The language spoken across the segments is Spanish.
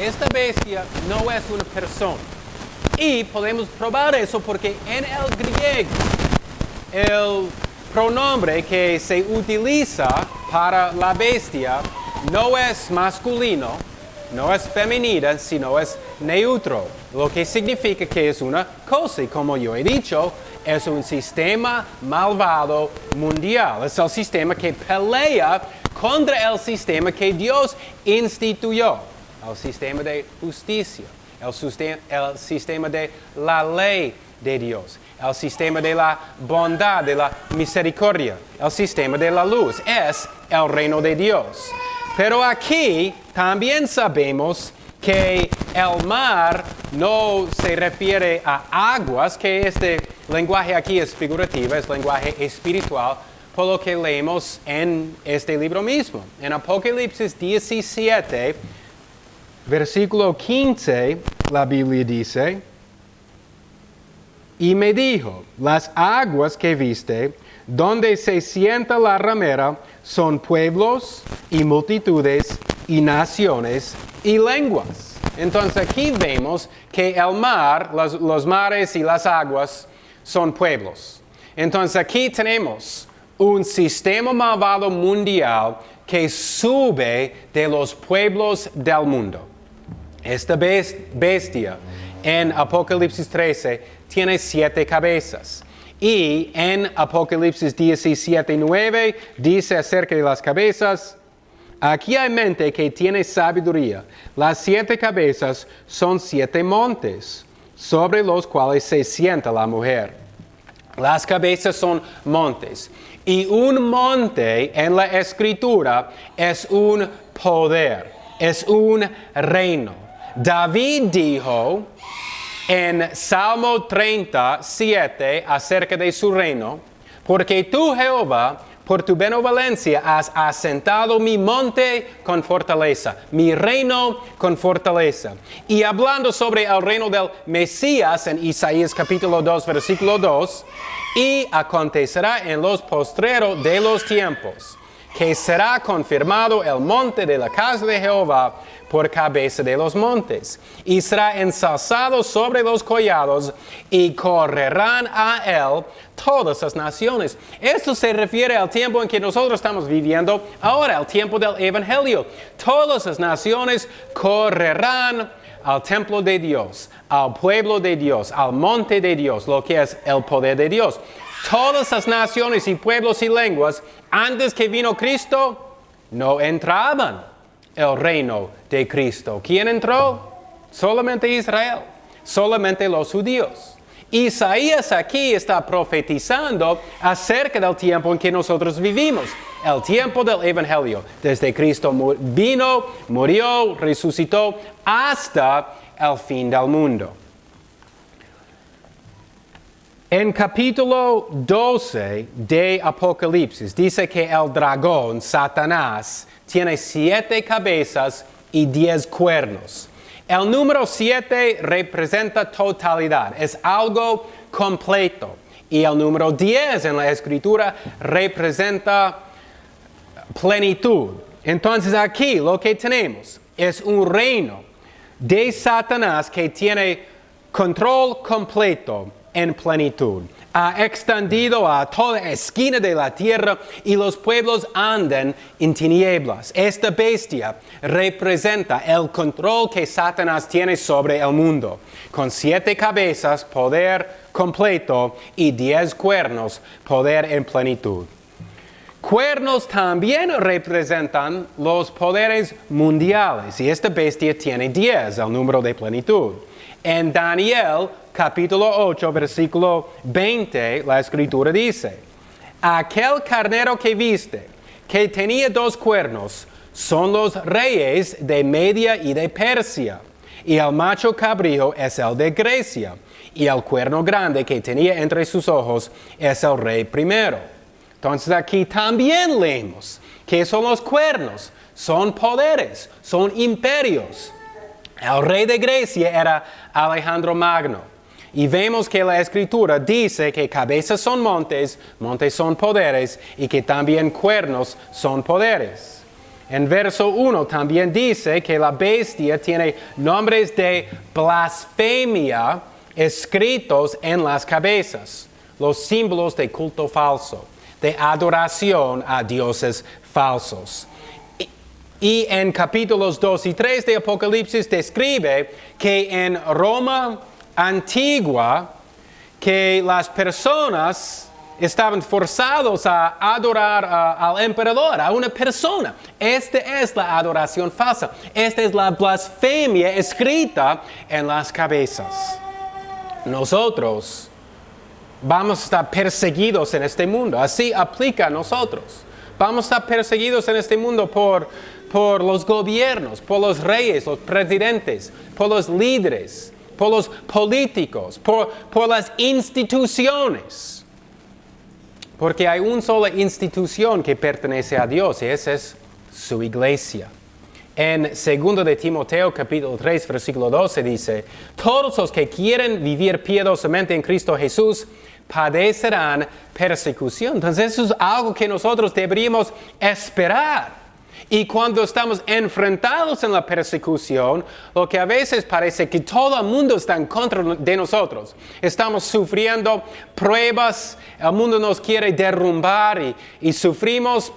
esta bestia no es una persona. Y podemos probar eso porque en el griego, el pronombre que se utiliza para la bestia no es masculino, no es femenina, sino es neutro, lo que significa que es una cosa, y como yo he dicho, es un sistema malvado mundial. Es el sistema que pelea contra el sistema que Dios instituyó, el sistema de justicia, el sistema de la ley de Dios, el sistema de la bondad, de la misericordia, el sistema de la luz. Es el reino de Dios. Pero aquí también sabemos que el mar no se refiere a aguas, que este lenguaje aquí es figurativo, es lenguaje espiritual, por lo que leemos en este libro mismo. En Apocalipsis 17, versículo 15, la Biblia dice, y me dijo, las aguas que viste, donde se sienta la ramera, son pueblos y multitudes y naciones y lenguas. Entonces aquí vemos que el mar, los mares y las aguas son pueblos. Entonces aquí tenemos un sistema malvado mundial que sube de los pueblos del mundo. Esta bestia en Apocalipsis 13 tiene 7 cabezas. Y en Apocalipsis 17:9 dice acerca de las cabezas, aquí hay mente que tiene sabiduría. Las 7 cabezas son 7 montes, sobre los cuales se sienta la mujer. Las cabezas son montes. Y un monte en la Escritura es un poder, es un reino. David dijo en Salmo 37 acerca de su reino, porque tú, Jehová, por tu benevolencia has asentado mi monte con fortaleza, mi reino con fortaleza. Y hablando sobre el reino del Mesías en Isaías capítulo 2, versículo 2, y acontecerá en los postreros de los tiempos, que será confirmado el monte de la casa de Jehová por cabeza de los montes, y será ensalzado sobre los collados, y correrán a él todas las naciones. Esto se refiere al tiempo en que nosotros estamos viviendo ahora, el tiempo del Evangelio. Todas las naciones correrán al templo de Dios, al pueblo de Dios, al monte de Dios, lo que es el poder de Dios. Todas las naciones y pueblos y lenguas, antes que vino Cristo, no entraban el reino de Cristo. ¿Quién entró? Solamente Israel, solamente los judíos. Isaías aquí está profetizando acerca del tiempo en que nosotros vivimos, el tiempo del Evangelio, desde Cristo vino, murió, resucitó, hasta el fin del mundo. En capítulo 12 de Apocalipsis dice que el dragón, Satanás, tiene 7 cabezas y 10 cuernos. El número 7 representa totalidad, es algo completo. Y el número 10 en la Escritura representa plenitud. Entonces aquí lo que tenemos es un reino de Satanás que tiene control completo en plenitud. Ha extendido a toda esquina de la tierra y los pueblos andan en tinieblas. Esta bestia representa el control que Satanás tiene sobre el mundo. Con 7 cabezas, poder completo, y 10 cuernos, poder en plenitud. Cuernos también representan los poderes mundiales, y esta bestia tiene 10, el número de plenitud. En Daniel capítulo 8, versículo 20, la Escritura dice, aquel carnero que viste, que tenía 2 cuernos, son los reyes de Media y de Persia, y el macho cabrío es el de Grecia, y el cuerno grande que tenía entre sus ojos es el rey primero. Entonces aquí también leemos que son los cuernos, son poderes, son imperios. El rey de Grecia era Alejandro Magno. Y vemos que la Escritura dice que cabezas son montes, montes son poderes, y que también cuernos son poderes. En verso 1 también dice que la bestia tiene nombres de blasfemia escritos en las cabezas, los símbolos de culto falso, de adoración a dioses falsos. Y en capítulos 2 y 3 de Apocalipsis describe que en Roma antigua, que las personas estaban forzados a adorar al emperador, a una persona. Esta es la adoración falsa. Esta es la blasfemia escrita en las cabezas. Nosotros vamos a estar perseguidos en este mundo. Así aplica a nosotros. Vamos a estar perseguidos en este mundo por los gobiernos, por los reyes, los presidentes, por los líderes, por los políticos, por las instituciones. Porque hay una sola institución que pertenece a Dios y esa es su iglesia. En 2 de Timoteo capítulo 3 versículo 12 dice, todos los que quieren vivir piadosamente en Cristo Jesús padecerán persecución. Entonces eso es algo que nosotros deberíamos esperar. Y cuando estamos enfrentados en la persecución, lo que a veces parece que todo el mundo está en contra de nosotros. Estamos sufriendo pruebas, el mundo nos quiere derrumbar y sufrimos.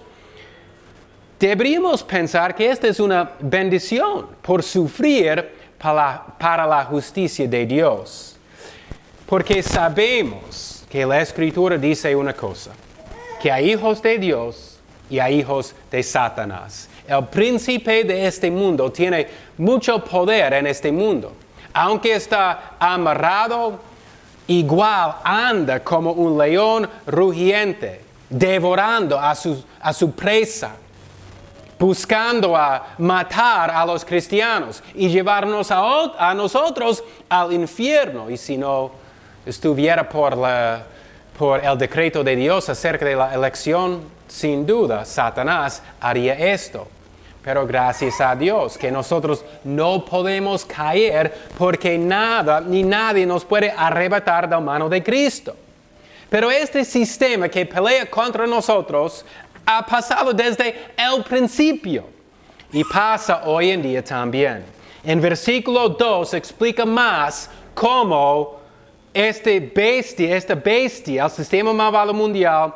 Deberíamos pensar que esta es una bendición por sufrir para la justicia de Dios. Porque sabemos que la Escritura dice una cosa, que hay hijos de Dios y hay hijos de Satanás. El príncipe de este mundo tiene mucho poder en este mundo. Aunque está amarrado, igual anda como un león rugiente, devorando a su presa, buscando a matar a los cristianos y llevarnos a nosotros al infierno. Y si no estuviera por el decreto de Dios acerca de la elección, sin duda, Satanás haría esto. Pero gracias a Dios que nosotros no podemos caer porque nada ni nadie nos puede arrebatar de la mano de Cristo. Pero este sistema que pelea contra nosotros ha pasado desde el principio y pasa hoy en día también. En versículo 2 explica más cómo esta bestia, el sistema malvado mundial,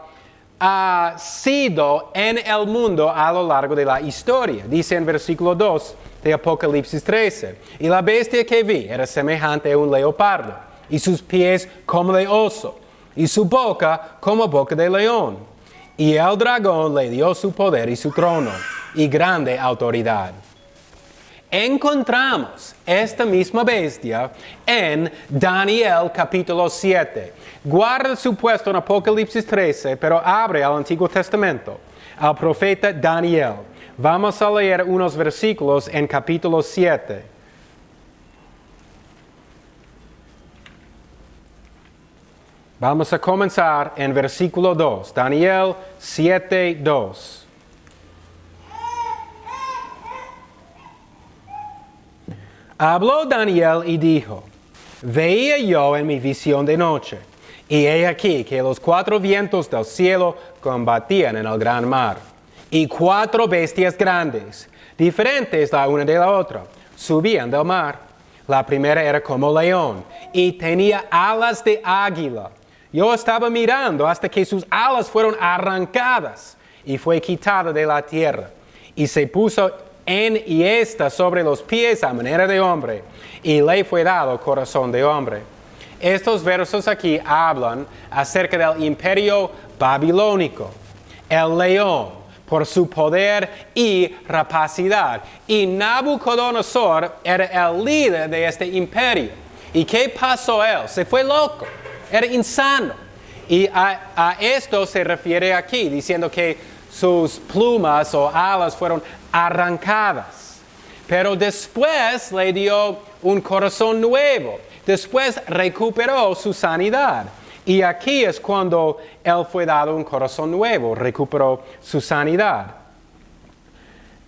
ha sido en el mundo a lo largo de la historia. Dice en versículo 2 de Apocalipsis 13, y la bestia que vi era semejante a un leopardo, y sus pies como de oso, y su boca como boca de león. Y el dragón le dio su poder y su trono, y grande autoridad. Encontramos esta misma bestia en Daniel capítulo 7. Guarda su puesto en Apocalipsis 13, pero abre al Antiguo Testamento, al profeta Daniel. Vamos a leer unos versículos en capítulo 7. Vamos a comenzar en versículo 2. Daniel 7, 2. Habló Daniel y dijo, veía yo en mi visión de noche, y he aquí que los 4 vientos del cielo combatían en el gran mar, y 4 bestias grandes, diferentes la una de la otra, subían del mar. La primera era como león, y tenía alas de águila. Yo estaba mirando hasta que sus alas fueron arrancadas, y fue quitada de la tierra, y se puso y está sobre los pies a manera de hombre, y le fue dado corazón de hombre. Estos versos aquí hablan acerca del imperio babilónico, el león, por su poder y rapacidad. Y Nabucodonosor era el líder de este imperio. ¿Y qué pasó él? Se fue loco, era insano. Y a esto se refiere aquí, diciendo que sus plumas o alas fueron arrancadas. Pero después le dio un corazón nuevo. Después recuperó su sanidad. Y aquí es cuando él fue dado un corazón nuevo, recuperó su sanidad.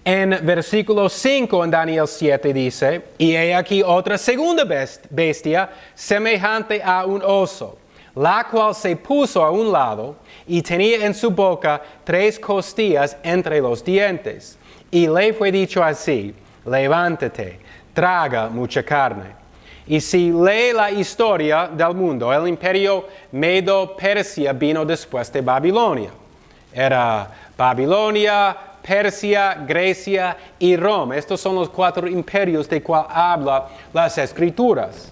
En versículo 5 en Daniel 7 dice, y he aquí otra segunda bestia semejante a un oso, la cual se puso a un lado y tenía en su boca 3 costillas entre los dientes, Y le fue dicho así, levántate, traga mucha carne. Y si lee la historia del mundo, el imperio Medo-Persia vino después de Babilonia. Era Babilonia, Persia, Grecia y Roma. Estos son los 4 imperios de cual habla las Escrituras.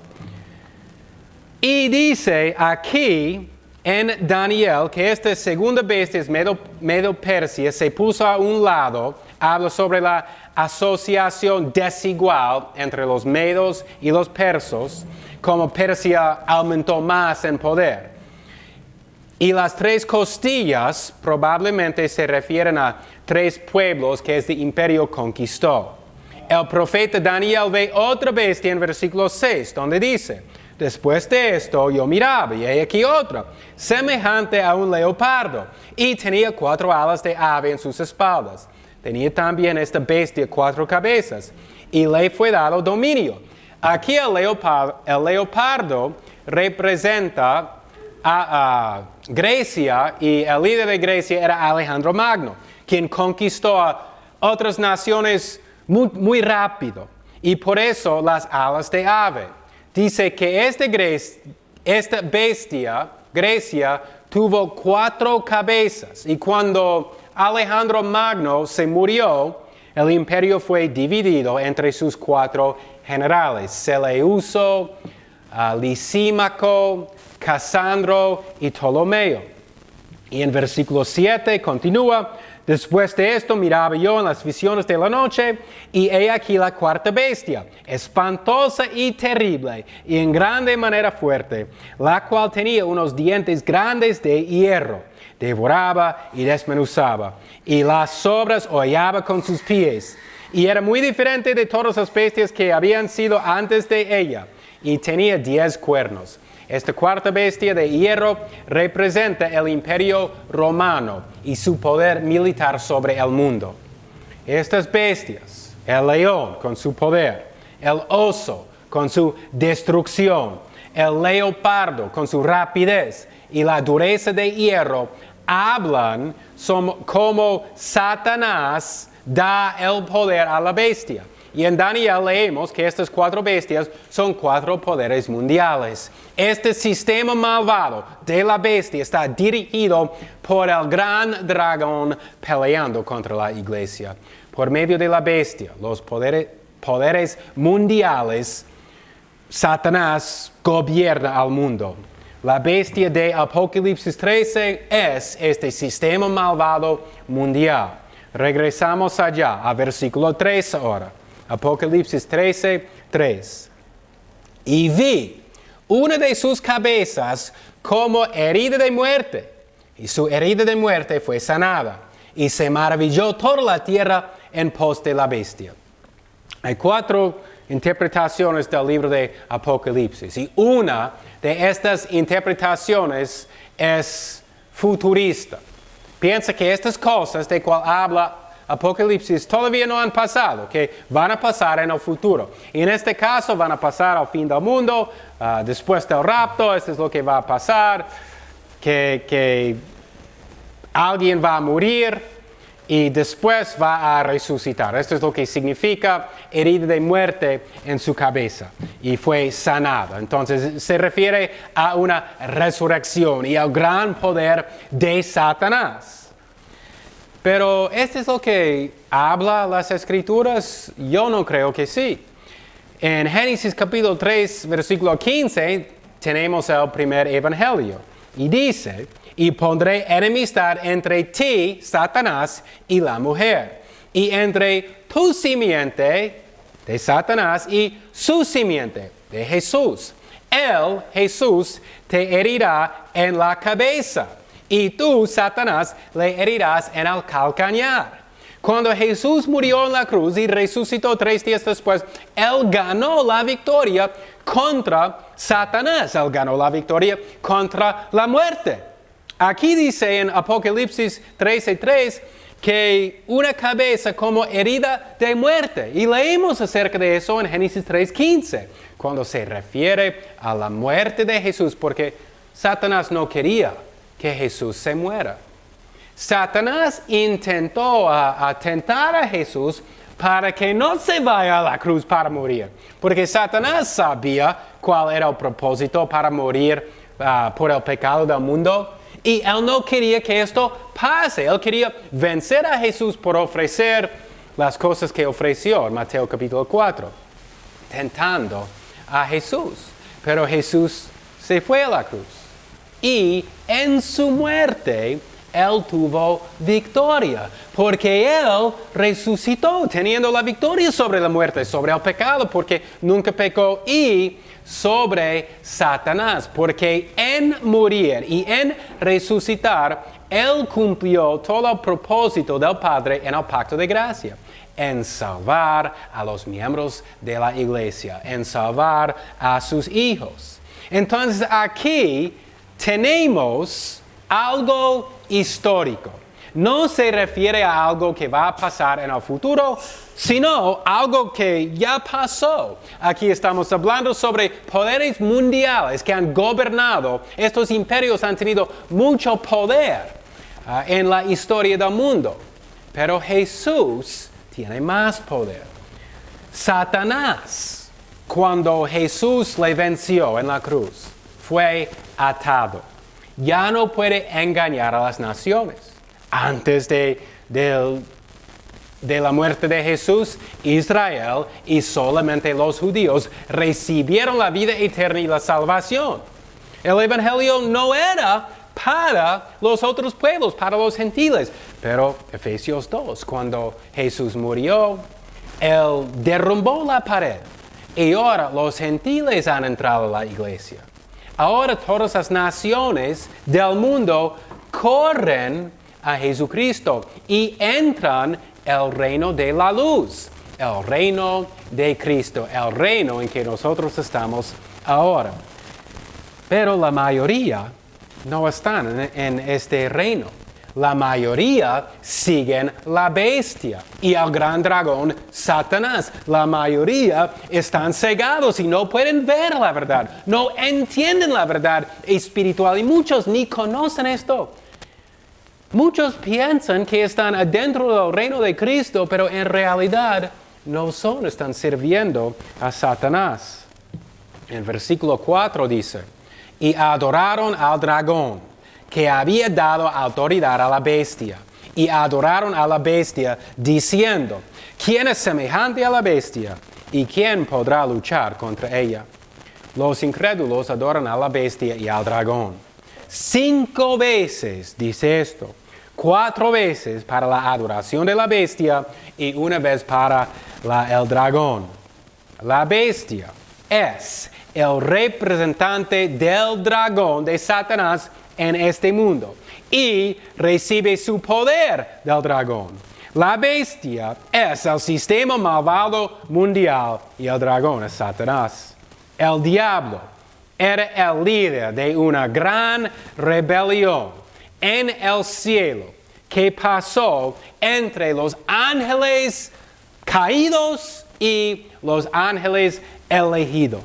Y dice aquí en Daniel que esta segunda bestia es Medo-Persia, se puso a un lado, habla sobre la asociación desigual entre los medos y los persos, como Persia aumentó más en poder. Y las 3 costillas probablemente se refieren a 3 pueblos que este imperio conquistó. El profeta Daniel ve otra bestia en versículo 6, donde dice, después de esto yo miraba y hay aquí otra, semejante a un leopardo, y tenía 4 alas de ave en sus espaldas. Tenía también esta bestia 4 cabezas, y le fue dado dominio. Aquí el leopardo representa a Grecia, y el líder de Grecia era Alejandro Magno, quien conquistó a otras naciones muy rápido, y por eso las alas de ave. Dice que esta bestia, Grecia, tuvo 4 cabezas, y cuando Alejandro Magno se murió, el imperio fue dividido entre sus 4 generales, Seleuco, Lisímaco, Casandro y Ptolomeo. Y en versículo 7 continúa, después de esto miraba yo en las visiones de la noche, y he aquí la 4ª bestia, espantosa y terrible, y en grande manera fuerte, la cual tenía unos dientes grandes de hierro, devoraba y desmenuzaba, y las sobras hollaba con sus pies, y era muy diferente de todas las bestias que habían sido antes de ella, y tenía 10 cuernos. Esta 4ª bestia de hierro representa el imperio romano y su poder militar sobre el mundo. Estas bestias, el león con su poder, el oso con su destrucción, el leopardo con su rapidez y la dureza de hierro, hablan como Satanás da el poder a la bestia. Y en Daniel leemos que estas 4 bestias son 4 poderes mundiales. Este sistema malvado de la bestia está dirigido por el gran dragón peleando contra la iglesia. Por medio de la bestia, los poderes mundiales, Satanás gobierna al mundo. La bestia de Apocalipsis 13 es este sistema malvado mundial. Regresamos allá a versículo 3 ahora. Apocalipsis 13, 3. Y vi una de sus cabezas como herida de muerte, y su herida de muerte fue sanada, y se maravilló toda la tierra en pos de la bestia. Hay 4 interpretaciones del libro de Apocalipsis, y una de estas interpretaciones es futurista. Piensa que estas cosas de cual habla Apocalipsis todavía no han pasado, que van a pasar en el futuro. Y en este caso van a pasar al fin del mundo, después del rapto, esto es lo que va a pasar, que alguien va a morir y después va a resucitar. Esto es lo que significa herida de muerte en su cabeza y fue sanada. Entonces se refiere a una resurrección y al gran poder de Satanás. Pero ¿esto es lo que habla las Escrituras? Yo no creo que sí. En Génesis capítulo 3, versículo 15, tenemos el primer evangelio. Y dice, y pondré enemistad entre ti, Satanás, y la mujer, y entre tu simiente de Satanás y su simiente de Jesús. Él, Jesús, te herirá en la cabeza, y tú, Satanás, le herirás en el calcañar. Cuando Jesús murió en la cruz y resucitó 3 días después, Él ganó la victoria contra Satanás. Él ganó la victoria contra la muerte. Aquí dice en Apocalipsis 13:3 que una cabeza como herida de muerte. Y leemos acerca de eso en Génesis 3:15, cuando se refiere a la muerte de Jesús, porque Satanás no quería que Jesús se muera. Satanás intentó tentar a Jesús para que no se vaya a la cruz para morir. Porque Satanás sabía cuál era el propósito para morir por el pecado del mundo. Y él no quería que esto pase. Él quería vencer a Jesús por ofrecer las cosas que ofreció en Mateo capítulo 4. Tentando a Jesús. Pero Jesús se fue a la cruz. Y en su muerte, Él tuvo victoria, porque Él resucitó, teniendo la victoria sobre la muerte, sobre el pecado, porque nunca pecó, y sobre Satanás, porque en morir y en resucitar, Él cumplió todo el propósito del Padre en el pacto de gracia, en salvar a los miembros de la iglesia, en salvar a sus hijos. Entonces aquí tenemos algo histórico. No se refiere a algo que va a pasar en el futuro, sino algo que ya pasó. Aquí estamos hablando sobre poderes mundiales que han gobernado. Estos imperios han tenido mucho poder en la historia del mundo. Pero Jesús tiene más poder. Satanás, cuando Jesús le venció en la cruz, fue atado. Ya no puede engañar a las naciones. Antes de la muerte de Jesús, Israel y solamente los judíos recibieron la vida eterna y la salvación. El evangelio no era para los otros pueblos, para los gentiles. Pero Efesios 2, cuando Jesús murió, Él derrumbó la pared. Y ahora los gentiles han entrado a la iglesia. Ahora todas las naciones del mundo corren a Jesucristo y entran el reino de la luz, el reino de Cristo, el reino en que nosotros estamos ahora. Pero la mayoría no están en este reino. La mayoría siguen la bestia y al gran dragón Satanás. La mayoría están cegados y no pueden ver la verdad. No entienden la verdad espiritual y muchos ni conocen esto. Muchos piensan que están adentro del reino de Cristo, pero en realidad no son, están sirviendo a Satanás. En versículo 4 dice, y adoraron al dragón, que había dado autoridad a la bestia, y adoraron a la bestia, diciendo, ¿quién es semejante a la bestia? ¿Y quién podrá luchar contra ella? Los incrédulos adoran a la bestia y al dragón. 5 veces dice esto, 4 veces para la adoración de la bestia y 1 vez para el dragón. La bestia es el representante del dragón, de Satanás, en este mundo y recibe su poder del dragón. La bestia es el sistema malvado mundial y el dragón es Satanás. El diablo era el líder de una gran rebelión en el cielo que pasó entre los ángeles caídos y los ángeles elegidos.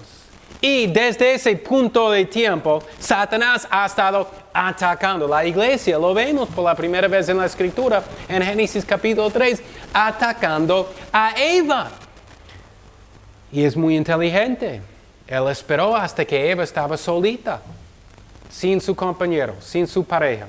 Y desde ese punto de tiempo, Satanás ha estado atacando la iglesia. Lo vemos por la primera vez en la Escritura, en Génesis capítulo 3, atacando a Eva. Y es muy inteligente. Él esperó hasta que Eva estaba solita, sin su compañero, sin su pareja.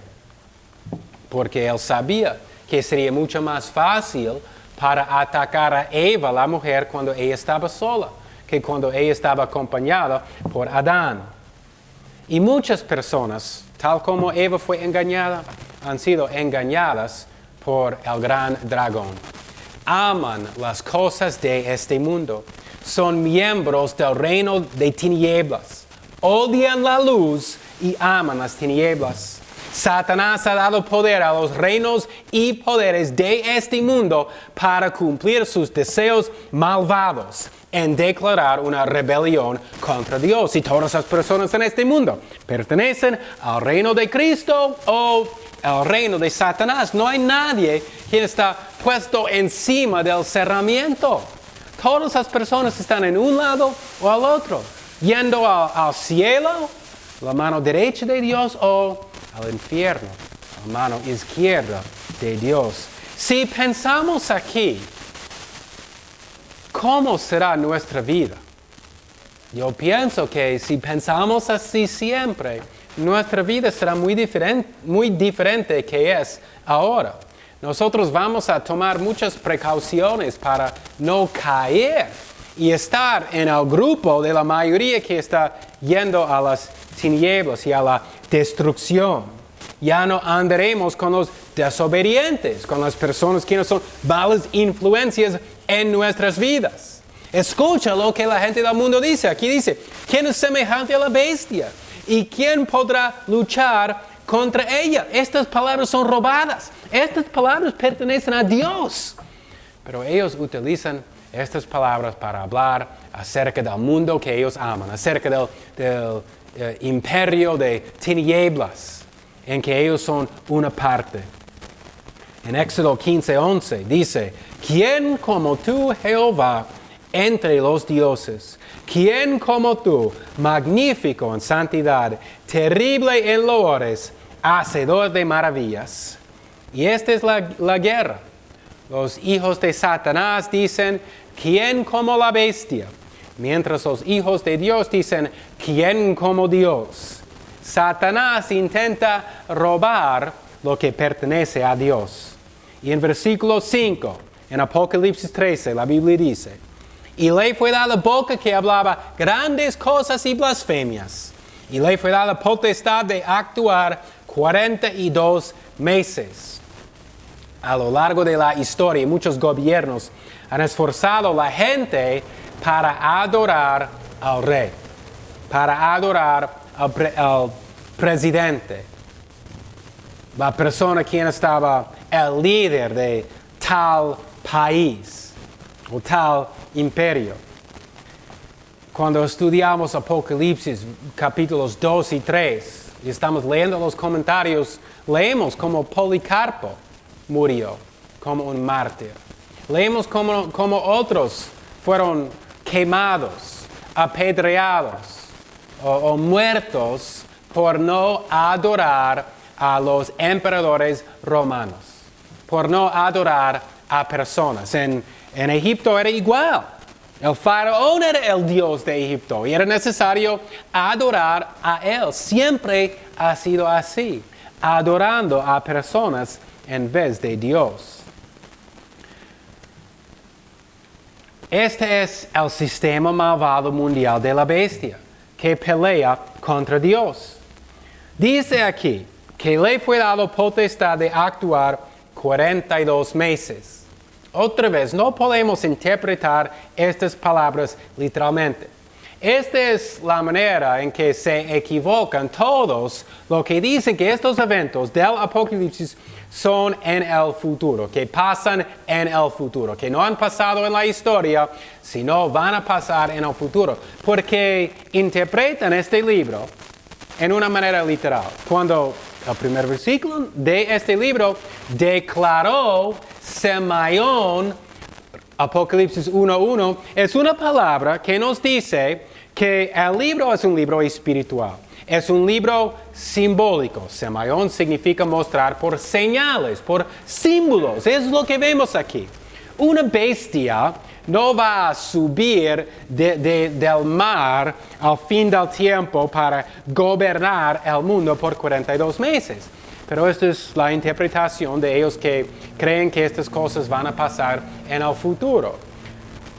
Porque él sabía que sería mucho más fácil para atacar a Eva, la mujer, cuando ella estaba sola, que cuando ella estaba acompañada por Adán. Y muchas personas, tal como Eva fue engañada, han sido engañadas por el gran dragón. Aman las cosas de este mundo. Son miembros del reino de tinieblas. Odian la luz y aman las tinieblas. Satanás ha dado poder a los reinos y poderes de este mundo para cumplir sus deseos malvados en declarar una rebelión contra Dios. Y todas las personas en este mundo pertenecen al reino de Cristo o al reino de Satanás. No hay nadie quien está puesto encima del cerramiento. Todas las personas están en un lado o al otro, yendo al cielo, la mano derecha de Dios, o al infierno, la mano izquierda de Dios. Si pensamos aquí, ¿cómo será nuestra vida? Yo pienso que si pensamos así siempre, nuestra vida será muy diferente que es ahora. Nosotros vamos a tomar muchas precauciones para no caer y estar en el grupo de la mayoría que está yendo a las tinieblas y a la destrucción. Ya no andaremos con los desobedientes, con las personas que no son malas influencias en nuestras vidas. Escucha lo que la gente del mundo dice. Aquí dice, ¿quién es semejante a la bestia? ¿Y quién podrá luchar contra ella? Estas palabras son robadas. Estas palabras pertenecen a Dios. Pero ellos utilizan estas palabras para hablar acerca del mundo que ellos aman, acerca del imperio de tinieblas en que ellos son una parte. En Éxodo 15:11 dice, ¿quién como tú, Jehová, entre los dioses? ¿Quién como tú, magnífico en santidad, terrible en loores, hacedor de maravillas? Y esta es la guerra. Los hijos de Satanás dicen, ¿quién como la bestia? Mientras los hijos de Dios dicen, ¿quién como Dios? Satanás intenta robar lo que pertenece a Dios. Y en versículo 5, en Apocalipsis 13, la Biblia dice, y le fue dada boca que hablaba grandes cosas y blasfemias. Y le fue dada potestad de actuar 42 meses. A lo largo de la historia, muchos gobiernos han esforzado a la gente para adorar al rey, para adorar al presidente, la persona quien estaba el líder de tal país o tal imperio. Cuando estudiamos Apocalipsis capítulos 2 y 3 y estamos leyendo los comentarios, leemos como Policarpo murió como un mártir. Leemos como otros fueron quemados, apedreados o muertos por no adorar a los emperadores romanos, por no adorar a personas. En Egipto era igual. El faraón era el dios de Egipto y era necesario adorar a él. Siempre ha sido así, adorando a personas en vez de Dios. Este es el sistema malvado mundial de la bestia, que pelea contra Dios. Dice aquí que le fue dado potestad de actuar 42 meses. Otra vez, no podemos interpretar estas palabras literalmente. Esta es la manera en que se equivocan todos los que dicen que estos eventos del Apocalipsis son en el futuro, que pasan en el futuro, que no han pasado en la historia, sino van a pasar en el futuro, porque interpretan este libro en una manera literal. Cuando el primer versículo de este libro declaró semaion, Apocalipsis 1:1, es una palabra que nos dice que el libro es un libro espiritual. Es un libro simbólico. Semaion significa mostrar por señales, por símbolos. Es lo que vemos aquí. Una bestia no va a subir del mar al fin del tiempo para gobernar el mundo por 42 meses. Pero esta es la interpretación de ellos que creen que estas cosas van a pasar en el futuro.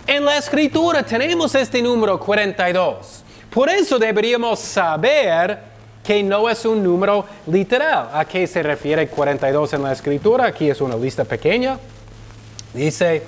En la Escritura tenemos este número 42. Por eso deberíamos saber que no es un número literal. ¿A qué se refiere 42 en la Escritura? Aquí es una lista pequeña. Dice,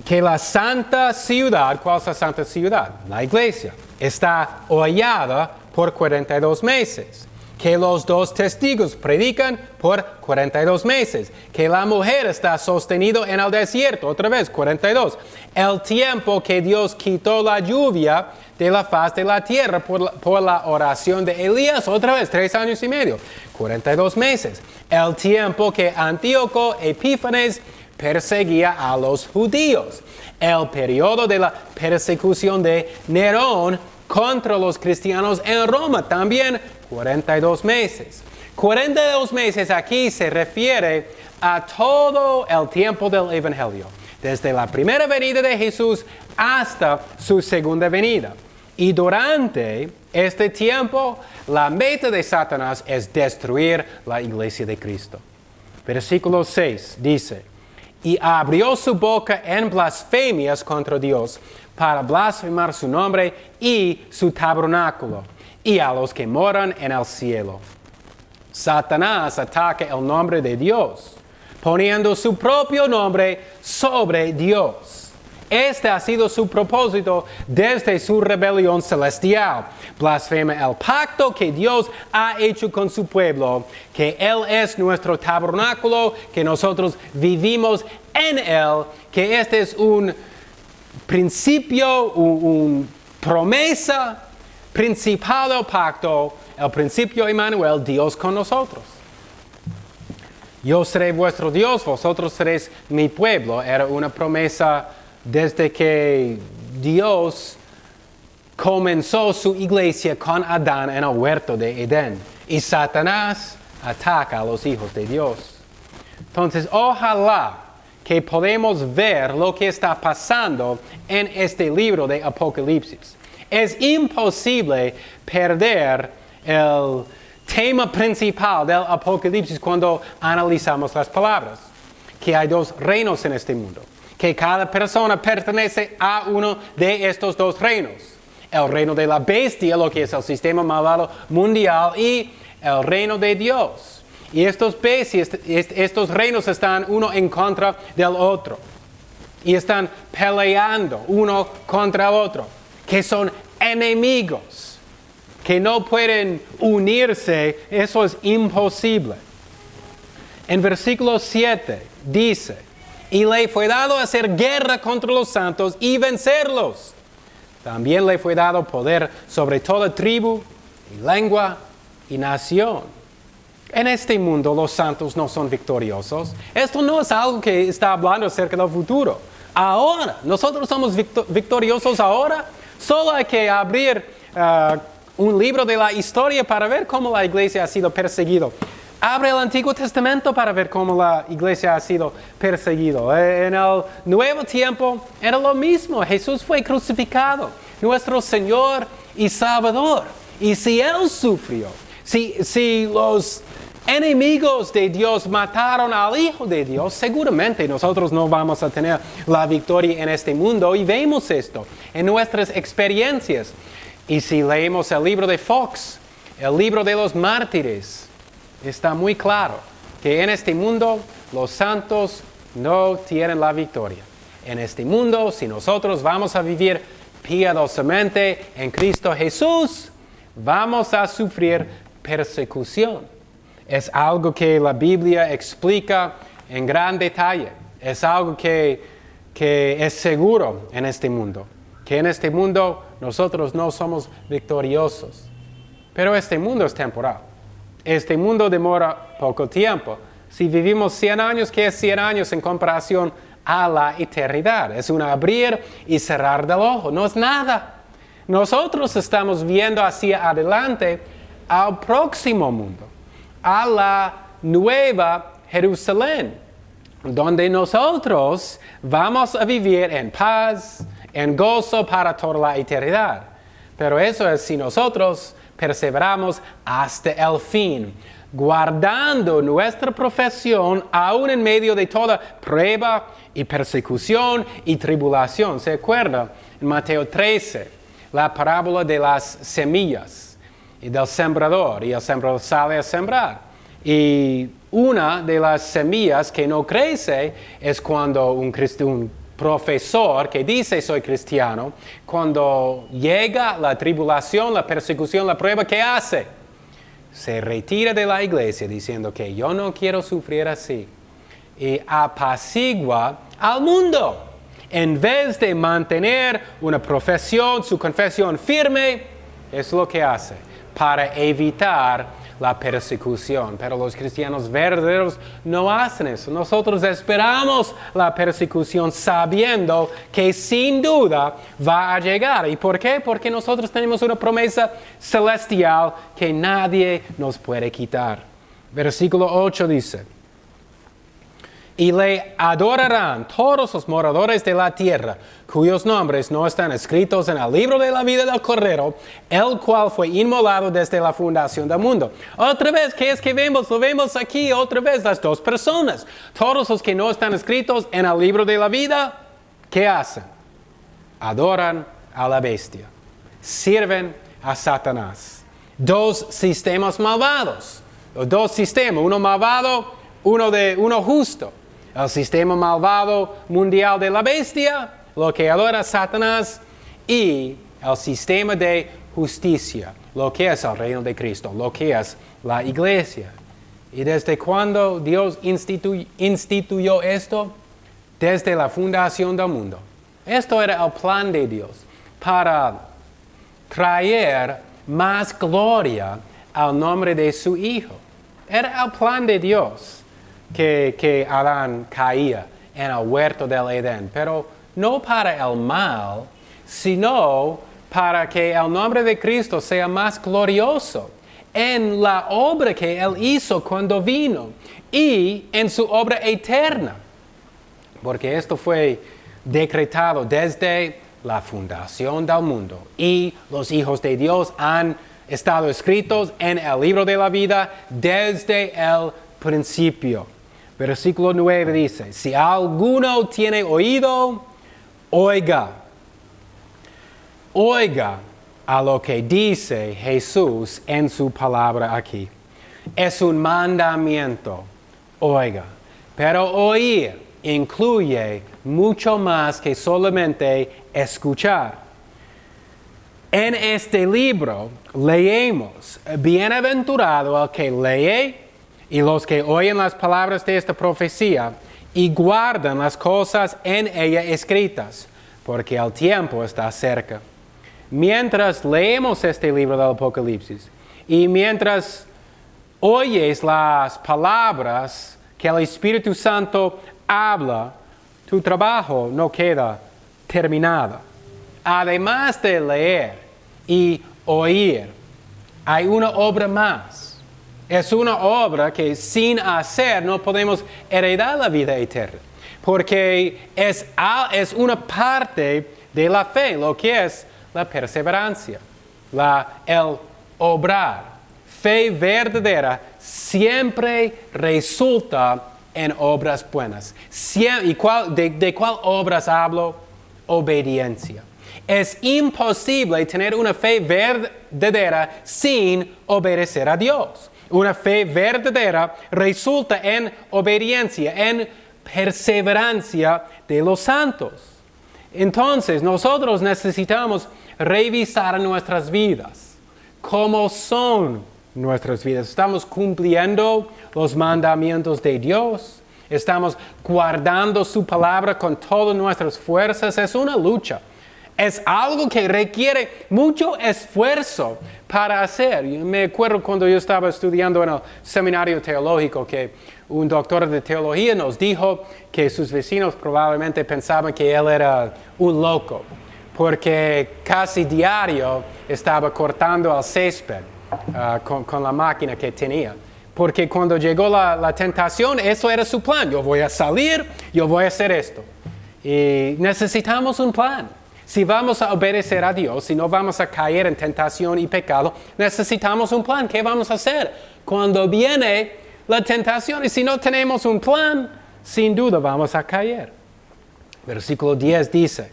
que la santa ciudad, ¿cuál es la santa ciudad? La iglesia. Está hollada por 42 meses. Que los dos testigos predican por 42 meses. Que la mujer está sostenida en el desierto, otra vez, 42. El tiempo que Dios quitó la lluvia de la faz de la tierra por la oración de Elías, otra vez, 3 años y medio, 42 meses. El tiempo que Antíoco Epífanes perseguía a los judíos. El periodo de la persecución de Nerón contra los cristianos en Roma, también 42 meses. 42 meses aquí se refiere a todo el tiempo del Evangelio, desde la primera venida de Jesús hasta su segunda venida. Y durante este tiempo, la meta de Satanás es destruir la iglesia de Cristo. Versículo 6 dice, y abrió su boca en blasfemias contra Dios para blasfemar su nombre y su tabernáculo y a los que moran en el cielo. Satanás ataca el nombre de Dios, poniendo su propio nombre sobre Dios. Este ha sido su propósito desde su rebelión celestial. Blasfema el pacto que Dios ha hecho con su pueblo, que Él es nuestro tabernáculo, que nosotros vivimos en Él, que este es un principio, una promesa principal del pacto, el principio Emmanuel, Dios con nosotros. Yo seré vuestro Dios, vosotros seréis mi pueblo. Era una promesa desde que Dios comenzó su iglesia con Adán en el huerto de Edén. Y Satanás ataca a los hijos de Dios. Entonces, ojalá que podamos ver lo que está pasando en este libro de Apocalipsis. Es imposible perder el tema principal del Apocalipsis cuando analizamos las palabras, que hay dos reinos en este mundo, que cada persona pertenece a uno de estos dos reinos. El reino de la bestia, lo que es el sistema malvado mundial, y el reino de Dios. Y estos reinos están uno en contra del otro. Y están peleando uno contra el otro, que son enemigos, que no pueden unirse. Eso es imposible. En versículo 7 dice, y le fue dado hacer guerra contra los santos y vencerlos. También le fue dado poder sobre toda tribu y lengua y nación. En este mundo los santos no son victoriosos. Esto no es algo que está hablando acerca del futuro. Ahora, nosotros somos victoriosos ahora. Solo hay que abrir un libro de la historia para ver cómo la iglesia ha sido perseguida. Abre el Antiguo Testamento para ver cómo la iglesia ha sido perseguida. En el Nuevo Tiempo era lo mismo. Jesús fue crucificado, nuestro Señor y Salvador. Y si Él sufrió, si los enemigos de Dios mataron al Hijo de Dios, seguramente nosotros no vamos a tener la victoria en este mundo. Y vemos esto en nuestras experiencias. Y si leemos el libro de Fox, el libro de los mártires, está muy claro que en este mundo los santos no tienen la victoria. En este mundo, si nosotros vamos a vivir piadosamente en Cristo Jesús, vamos a sufrir persecución. Es algo que la Biblia explica en gran detalle. Es algo que es seguro en este mundo. Que en este mundo nosotros no somos victoriosos. Pero este mundo es temporal. Este mundo demora poco tiempo. Si vivimos 100 años, ¿qué es 100 años en comparación a la eternidad? Es un abrir y cerrar del ojo. No es nada. Nosotros estamos viendo hacia adelante al próximo mundo, a la nueva Jerusalén, donde nosotros vamos a vivir en paz, en gozo para toda la eternidad. Pero eso es si nosotros perseveramos hasta el fin, guardando nuestra profesión aún en medio de toda prueba y persecución y tribulación. ¿Se acuerda? En Mateo 13, la parábola de las semillas y del sembrador, y el sembrador sale a sembrar. Y una de las semillas que no crece es cuando un profesor que dice soy cristiano, cuando llega la tribulación, la persecución, la prueba, ¿qué hace? Se retira de la iglesia diciendo que yo no quiero sufrir así. Y apacigua al mundo. En vez de mantener una profesión, su confesión firme, es lo que hace para evitar la persecución. Pero los cristianos verdaderos no hacen eso. Nosotros esperamos la persecución sabiendo que sin duda va a llegar. ¿Y por qué? Porque nosotros tenemos una promesa celestial que nadie nos puede quitar. Versículo 8 dice: y le adorarán todos los moradores de la tierra, cuyos nombres no están escritos en el libro de la vida del Cordero, el cual fue inmolado desde la fundación del mundo. Otra vez, ¿qué es que vemos? Lo vemos aquí otra vez, las dos personas. Todos los que no están escritos en el libro de la vida, ¿qué hacen? Adoran a la bestia. Sirven a Satanás. Dos sistemas malvados. Dos sistemas, uno malvado, uno justo. El sistema malvado mundial de la bestia, lo que adora a Satanás, y el sistema de justicia, lo que es el reino de Cristo, lo que es la iglesia. ¿Y desde cuándo Dios instituyó esto? Desde la fundación del mundo. Esto era el plan de Dios para traer más gloria al nombre de su Hijo. Era el plan de Dios que Adán caía en el huerto del Edén, pero no para el mal, sino para que el nombre de Cristo sea más glorioso en la obra que Él hizo cuando vino y en su obra eterna, porque esto fue decretado desde la fundación del mundo y los hijos de Dios han estado escritos en el libro de la vida desde el principio. Versículo 9 dice: si alguno tiene oído, oiga. Oiga a lo que dice Jesús en su palabra aquí. Es un mandamiento. Oiga. Pero oír incluye mucho más que solamente escuchar. En este libro leemos: bienaventurado el que lee y los que oyen las palabras de esta profecía y guardan las cosas en ella escritas, porque el tiempo está cerca. Mientras leemos este libro del Apocalipsis y mientras oyes las palabras que el Espíritu Santo habla, tu trabajo no queda terminado. Además de leer y oír, hay una obra más. Es una obra que sin hacer no podemos heredar la vida eterna. Porque es una parte de la fe, lo que es la perseverancia, el obrar. Fe verdadera siempre resulta en obras buenas. ¿De cuál obras hablo? Obediencia. Es imposible tener una fe verdadera sin obedecer a Dios. Una fe verdadera resulta en obediencia, en perseverancia de los santos. Entonces, nosotros necesitamos revisar nuestras vidas. ¿Cómo son nuestras vidas? ¿Estamos cumpliendo los mandamientos de Dios? ¿Estamos guardando su palabra con todas nuestras fuerzas? Es una lucha. Es algo que requiere mucho esfuerzo para hacer. Me acuerdo cuando yo estaba estudiando en el seminario teológico que un doctor de teología nos dijo que sus vecinos probablemente pensaban que él era un loco, porque casi diario estaba cortando el césped con la máquina que tenía. Porque cuando llegó la tentación, eso era su plan. Yo voy a salir, yo voy a hacer esto. Y necesitamos un plan. Si vamos a obedecer a Dios, si no vamos a caer en tentación y pecado, necesitamos un plan. ¿Qué vamos a hacer cuando viene la tentación? Y si no tenemos un plan, sin duda vamos a caer. Versículo 10 dice: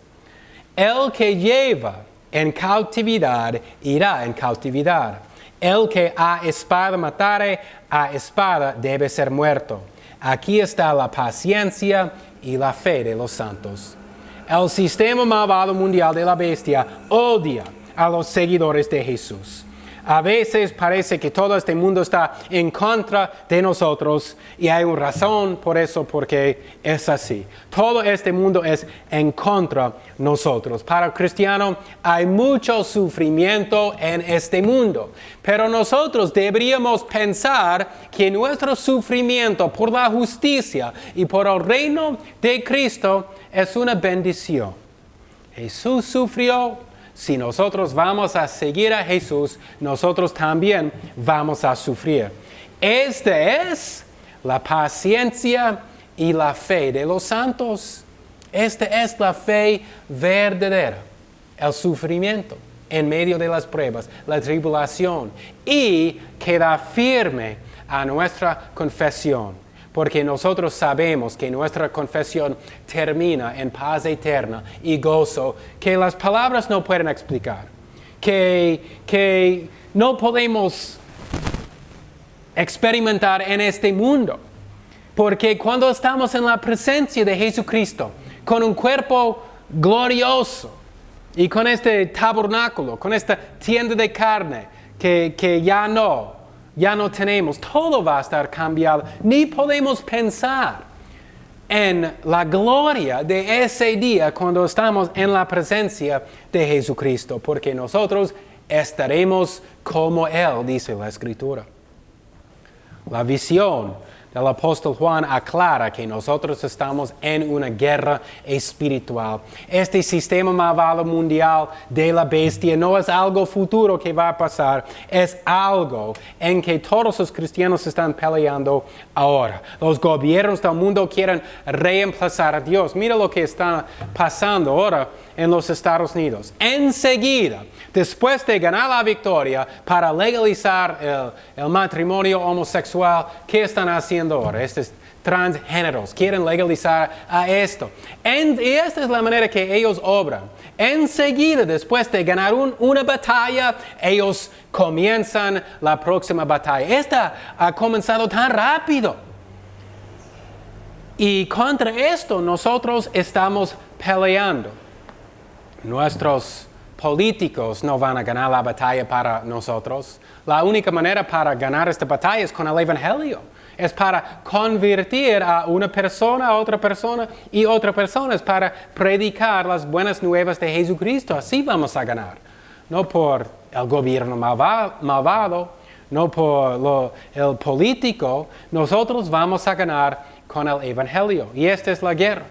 el que lleva en cautividad irá en cautividad. El que a espada matare, a espada debe ser muerto. Aquí está la paciencia y la fe de los santos. El sistema malvado mundial de la bestia odia a los seguidores de Jesús. A veces parece que todo este mundo está en contra de nosotros y hay una razón por eso, porque es así. Todo este mundo es en contra de nosotros. Para el cristiano hay mucho sufrimiento en este mundo, pero nosotros deberíamos pensar que nuestro sufrimiento por la justicia y por el reino de Cristo es una bendición. Jesús sufrió. Si nosotros vamos a seguir a Jesús, nosotros también vamos a sufrir. Esta es la paciencia y la fe de los santos. Esta es la fe verdadera. El sufrimiento en medio de las pruebas, la tribulación, y queda firme a nuestra confesión. Porque nosotros sabemos que nuestra confesión termina en paz eterna y gozo que las palabras no pueden explicar. Que no podemos experimentar en este mundo. Porque cuando estamos en la presencia de Jesucristo, con un cuerpo glorioso y con este tabernáculo, con esta tienda de carne que ya no tenemos, todo va a estar cambiado. Ni podemos pensar en la gloria de ese día cuando estamos en la presencia de Jesucristo, porque nosotros estaremos como Él, dice la Escritura. La visión del apóstol Juan aclara que nosotros estamos en una guerra espiritual. Este sistema malvado mundial de la bestia no es algo futuro que va a pasar, es algo en que todos los cristianos están peleando ahora. Los gobiernos del mundo quieren reemplazar a Dios. Mira lo que está pasando ahora en los Estados Unidos. Enseguida, después de ganar la victoria para legalizar el matrimonio homosexual, ¿qué están haciendo ahora? Estos transgéneros quieren legalizar a esto. Y esta es la manera que ellos obran. Enseguida, después de ganar una batalla, ellos comienzan la próxima batalla. Esta ha comenzado tan rápido. Y contra esto nosotros estamos peleando. Nuestros políticos no van a ganar la batalla para nosotros. La única manera para ganar esta batalla es con el Evangelio. Es para convertir a una persona a otra persona y otra persona. Es para predicar las buenas nuevas de Jesucristo. Así vamos a ganar. No por el gobierno malvado, no por el político. Nosotros vamos a ganar con el Evangelio. Y esta es la guerra.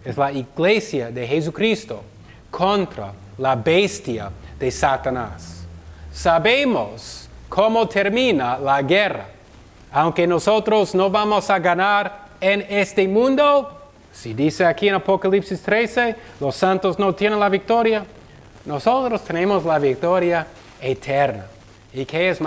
Es la iglesia de Jesucristo contra la bestia de Satanás. Sabemos cómo termina la guerra. Aunque nosotros no vamos a ganar en este mundo, si dice aquí en Apocalipsis 13, los santos no tienen la victoria, nosotros tenemos la victoria eterna. ¿Y qué es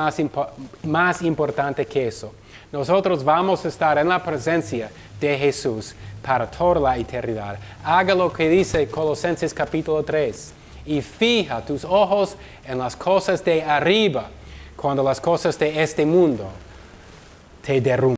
más importante que eso? Nosotros vamos a estar en la presencia de Jesús para toda la eternidad. Haga lo que dice Colosenses capítulo 3 y fija tus ojos en las cosas de arriba, cuando las cosas de este mundo te derrumban.